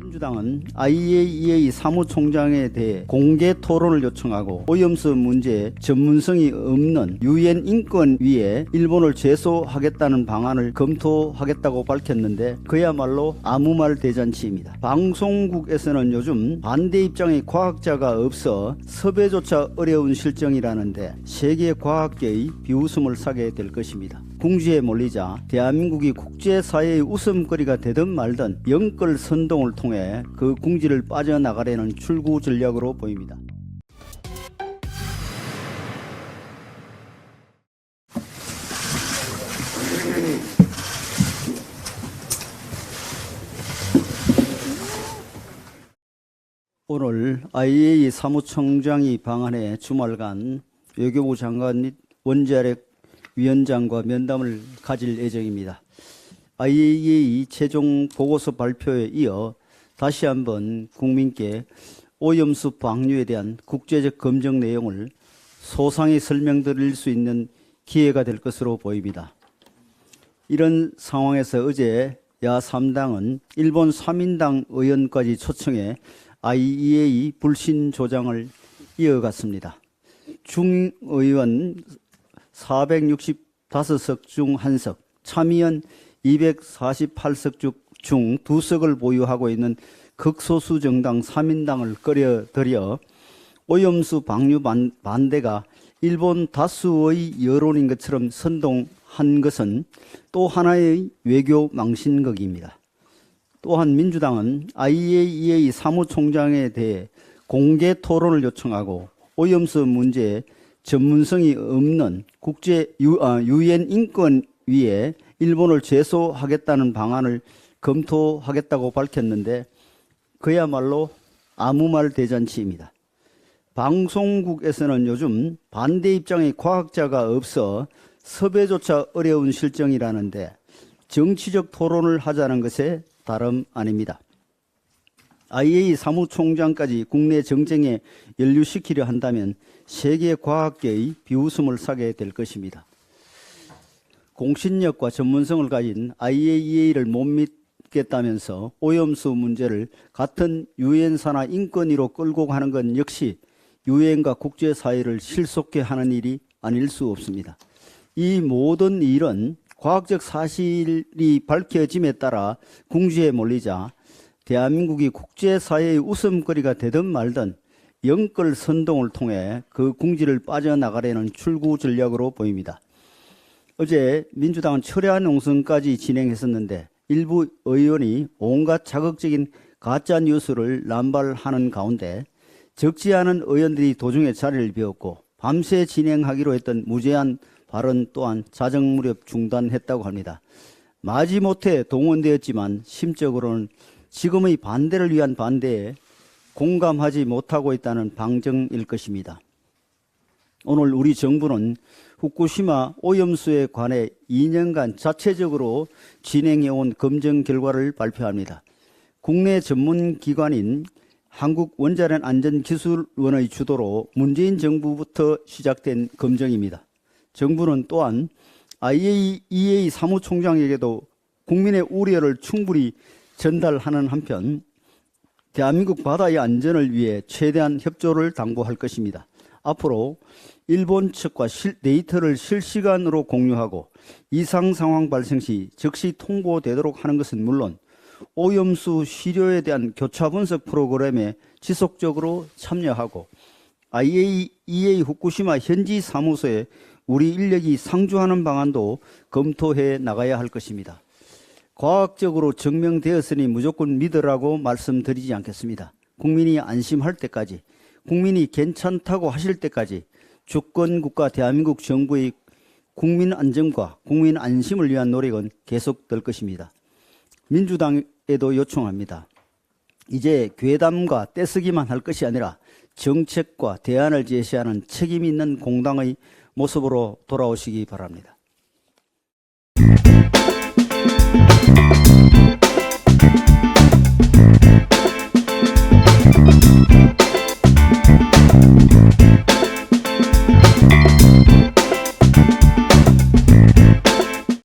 민주당은 IAEA 사무총장에 대해 공개 토론을 요청하고 오염수 문제에 전문성이 없는 유엔 인권위에 일본을 제소하겠다는 방안을 검토하겠다고 밝혔는데 그야말로 아무 말 대잔치입니다. 방송국에서는 요즘 반대 입장의 과학자가 없어 섭외조차 어려운 실정이라는데 세계 과학계의 비웃음을 사게 될 것입니다. 궁지에 몰리자 대한민국이 국제사회의 웃음거리가 되든 말든 영끌 선동을 통해 그 궁지를 빠져나가려는 출구 전략으로 보입니다. 오늘 IAEA 사무총장이 방한해 주말간 외교부 장관 및 원자력 위원장과 면담을 가질 예정입니다. IAEA 최종 보고서 발표에 이어 다시 한번 국민께 오염수 방류에 대한 국제적 검증 내용을 소상히 설명드릴 수 있는 기회가 될 것으로 보입니다. 이런 상황에서 어제 야3당은 일본 3인당 의원까지 초청해 IAEA 불신 조장을 이어갔습니다. 중의원 465석 중 1석, 참의원 248석 중 2석을 보유하고 있는 극소수 정당 3인당을 끌어들여 오염수 방류 반대가 일본 다수의 여론인 것처럼 선동한 것은 또 하나의 외교 망신극입니다. 또한 민주당은 IAEA 사무총장에 대해 공개 토론을 요청하고 오염수 문제에 전문성이 없는 유엔 인권위에 일본을 제소하겠다는 방안을 검토하겠다고 밝혔는데 그야말로 아무 말 대잔치입니다. 방송국에서는 요즘 반대 입장의 과학자가 없어 섭외조차 어려운 실정이라는데 정치적 토론을 하자는 것에 다름 아닙니다. IAEA 사무총장까지 국내 정쟁에 연루시키려 한다면 세계 과학계의 비웃음을 사게 될 것입니다. 공신력과 전문성을 가진 IAEA를 못 믿겠다면서 오염수 문제를 같은 유엔사나 인권위로 끌고 가는 건 역시 유엔과 국제사회를 실속해 하는 일이 아닐 수 없습니다. 이 모든 일은 과학적 사실이 밝혀짐에 따라 궁지에 몰리자 대한민국이 국제사회의 웃음거리가 되든 말든 영끌 선동을 통해 그 궁지를 빠져나가려는 출구 전략으로 보입니다. 어제 민주당은 철야 농성까지 진행했었는데 일부 의원이 온갖 자극적인 가짜 뉴스를 남발하는 가운데 적지 않은 의원들이 도중에 자리를 비웠고 밤새 진행하기로 했던 무제한 발언 또한 자정무렵 중단했다고 합니다. 마지못해 동원되었지만 심적으로는 지금의 반대를 위한 반대에 공감하지 못하고 있다는 방증일 것입니다. 오늘 우리 정부는 후쿠시마 오염수에 관해 2년간 자체적으로 진행해온 검증 결과를 발표합니다. 국내 전문기관인 한국원자력안전기술원의 주도로 문재인 정부부터 시작된 검증입니다. 정부는 또한 IAEA 사무총장에게도 국민의 우려를 충분히 전달하는 한편 대한민국 바다의 안전을 위해 최대한 협조를 당부할 것입니다. 앞으로 일본 측과 데이터를 실시간으로 공유하고 이상 상황 발생 시 즉시 통보되도록 하는 것은 물론 오염수 시료에 대한 교차 분석 프로그램에 지속적으로 참여하고 IAEA 후쿠시마 현지 사무소에 우리 인력이 상주하는 방안도 검토해 나가야 할 것입니다. 과학적으로 증명되었으니 무조건 믿으라고 말씀드리지 않겠습니다. 국민이 안심할 때까지, 국민이 괜찮다고 하실 때까지 주권국가 대한민국 정부의 국민 안전과 국민 안심을 위한 노력은 계속될 것입니다. 민주당에도 요청합니다. 이제 괴담과 떼쓰기만 할 것이 아니라 정책과 대안을 제시하는 책임 있는 공당의 모습으로 돌아오시기 바랍니다.